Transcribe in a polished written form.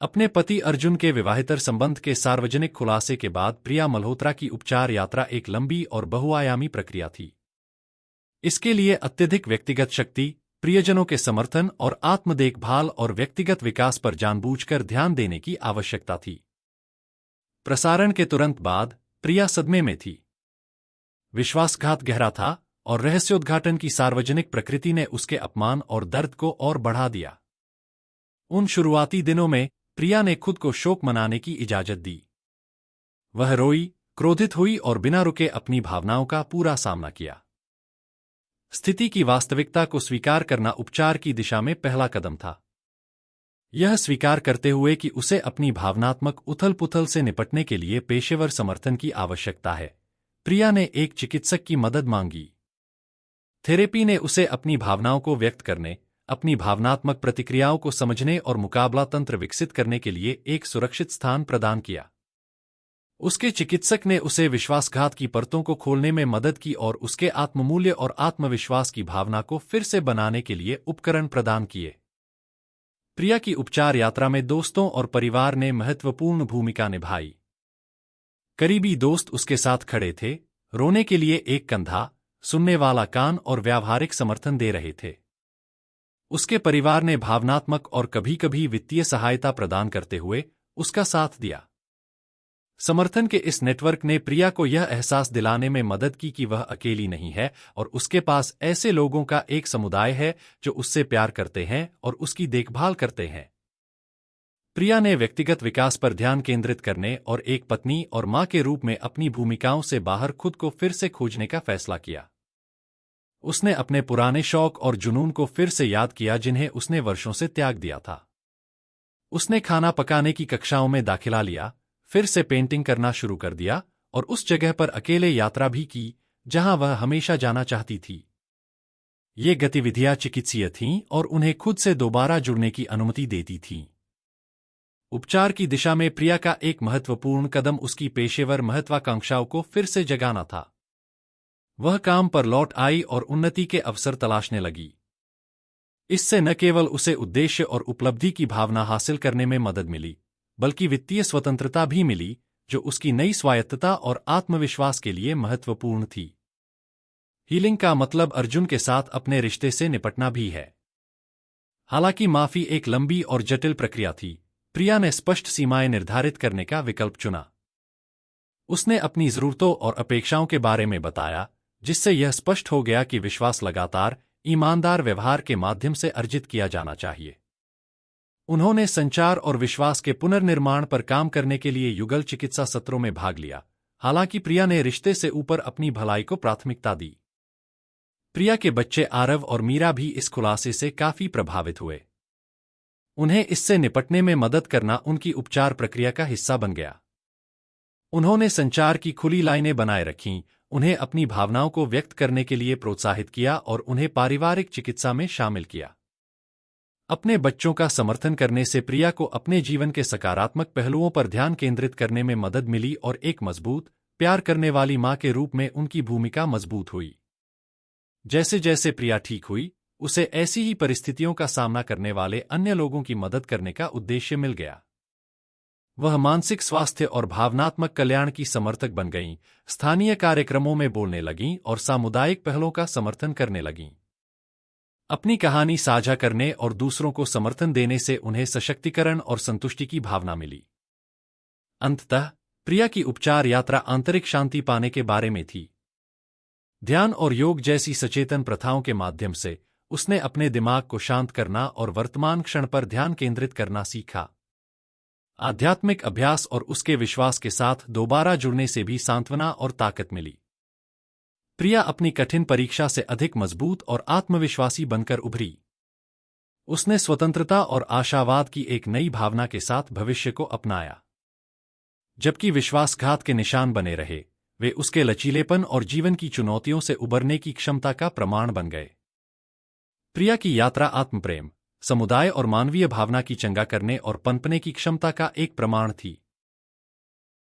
अपने पति अर्जुन के विवाहेतर संबंध के सार्वजनिक खुलासे के बाद प्रिया मल्होत्रा की उपचार यात्रा एक लंबी और बहुआयामी प्रक्रिया थी। इसके लिए अत्यधिक व्यक्तिगत शक्ति, प्रियजनों के समर्थन और आत्म देखभाल और व्यक्तिगत विकास पर जानबूझकर ध्यान देने की आवश्यकता थी। प्रसारण के तुरंत बाद प्रिया सदमे में थी। विश्वासघात गहरा था और रहस्योद्घाटन की सार्वजनिक प्रकृति ने उसके अपमान और दर्द को और बढ़ा दिया। उन शुरुआती दिनों में प्रिया ने खुद को शोक मनाने की इजाजत दी। वह रोई, क्रोधित हुई और बिना रुके अपनी भावनाओं का पूरा सामना किया। स्थिति की वास्तविकता को स्वीकार करना उपचार की दिशा में पहला कदम था। यह स्वीकार करते हुए कि उसे अपनी भावनात्मक उथल-पुथल से निपटने के लिए पेशेवर समर्थन की आवश्यकता है, प्रिया ने एक चिकित्सक की मदद मांगी। थेरेपी ने उसे अपनी भावनाओं को व्यक्त करने, अपनी भावनात्मक प्रतिक्रियाओं को समझने और मुकाबला तंत्र विकसित करने के लिए एक सुरक्षित स्थान प्रदान किया। उसके चिकित्सक ने उसे विश्वासघात की परतों को खोलने में मदद की और उसके आत्ममूल्य और आत्मविश्वास की भावना को फिर से बनाने के लिए उपकरण प्रदान किए। प्रिया की उपचार यात्रा में दोस्तों और परिवार ने महत्वपूर्ण भूमिका निभाई। करीबी दोस्त उसके साथ खड़े थे, रोने के लिए एक कंधा, सुनने वाला कान और व्यावहारिक समर्थन दे रहे थे। उसके परिवार ने भावनात्मक और कभी-कभी वित्तीय सहायता प्रदान करते हुए उसका साथ दिया। समर्थन के इस नेटवर्क ने प्रिया को यह एहसास दिलाने में मदद की कि वह अकेली नहीं है और उसके पास ऐसे लोगों का एक समुदाय है जो उससे प्यार करते हैं और उसकी देखभाल करते हैं। प्रिया ने व्यक्तिगत विकास पर ध्यान केंद्रित करने और एक पत्नी और मां के रूप में अपनी भूमिकाओं से बाहर खुद को फिर से खोजने का फैसला किया। उसने अपने पुराने शौक और जुनून को फिर से याद किया जिन्हें उसने वर्षों से त्याग दिया था। उसने खाना पकाने की कक्षाओं में दाखिला लिया, फिर से पेंटिंग करना शुरू कर दिया और उस जगह पर अकेले यात्रा भी की जहां वह हमेशा जाना चाहती थी। ये गतिविधियां चिकित्सीय थीं और उन्हें खुद से दोबारा जुड़ने की अनुमति देती थीं। उपचार की दिशा में प्रिया का एक महत्वपूर्ण कदम उसकी पेशेवर महत्वाकांक्षाओं को फिर से जगाना था। वह काम पर लौट आई और उन्नति के अवसर तलाशने लगी। इससे न केवल उसे उद्देश्य और उपलब्धि की भावना हासिल करने में मदद मिली, बल्कि वित्तीय स्वतंत्रता भी मिली, जो उसकी नई स्वायत्तता और आत्मविश्वास के लिए महत्वपूर्ण थी। हीलिंग का मतलब अर्जुन के साथ अपने रिश्ते से निपटना भी है। हालांकि माफी एक लंबी और जटिल प्रक्रिया थी, प्रिया ने स्पष्ट सीमाएं निर्धारित करने का विकल्प चुना। उसने अपनी जरूरतों और अपेक्षाओं के बारे में बताया, जिससे यह स्पष्ट हो गया कि विश्वास लगातार, ईमानदार व्यवहार के माध्यम से अर्जित किया जाना चाहिए। उन्होंने संचार और विश्वास के पुनर्निर्माण पर काम करने के लिए युगल चिकित्सा सत्रों में भाग लिया, हालांकि प्रिया ने रिश्ते से ऊपर अपनी भलाई को प्राथमिकता दी। प्रिया के बच्चे आरव और मीरा भी इस खुलासे से काफी प्रभावित हुए। उन्हें इससे निपटने में मदद करना उनकी उपचार प्रक्रिया का हिस्सा बन गया। उन्होंने संचार की खुली लाइनें बनाए रखीं, उन्हें अपनी भावनाओं को व्यक्त करने के लिए प्रोत्साहित किया और उन्हें पारिवारिक चिकित्सा में शामिल किया। अपने बच्चों का समर्थन करने से प्रिया को अपने जीवन के सकारात्मक पहलुओं पर ध्यान केंद्रित करने में मदद मिली और एक मजबूत, प्यार करने वाली मां के रूप में उनकी भूमिका मजबूत हुई। जैसे जैसे प्रिया ठीक हुई, उसे ऐसी ही परिस्थितियों का सामना करने वाले अन्य लोगों की मदद करने का उद्देश्य मिल गया। वह मानसिक स्वास्थ्य और भावनात्मक कल्याण की समर्थक बन गईं, स्थानीय कार्यक्रमों में बोलने लगीं और सामुदायिक पहलों का समर्थन करने लगीं। अपनी कहानी साझा करने और दूसरों को समर्थन देने से उन्हें सशक्तिकरण और संतुष्टि की भावना मिली। अंततः प्रिया की उपचार यात्रा आंतरिक शांति पाने के बारे में थी। ध्यान और योग जैसी सचेतन प्रथाओं के माध्यम से उसने अपने दिमाग को शांत करना और वर्तमान क्षण पर ध्यान केंद्रित करना सीखा। आध्यात्मिक अभ्यास और उसके विश्वास के साथ दोबारा जुड़ने से भी सांत्वना और ताकत मिली। प्रिया अपनी कठिन परीक्षा से अधिक मजबूत और आत्मविश्वासी बनकर उभरी। उसने स्वतंत्रता और आशावाद की एक नई भावना के साथ भविष्य को अपनाया। जबकि विश्वासघात के निशान बने रहे, वे उसके लचीलेपन और जीवन की चुनौतियों से उबरने की क्षमता का प्रमाण बन गए। प्रिया की यात्रा आत्मप्रेम, समुदाय और मानवीय भावना की चंगा करने और पनपने की क्षमता का एक प्रमाण थी।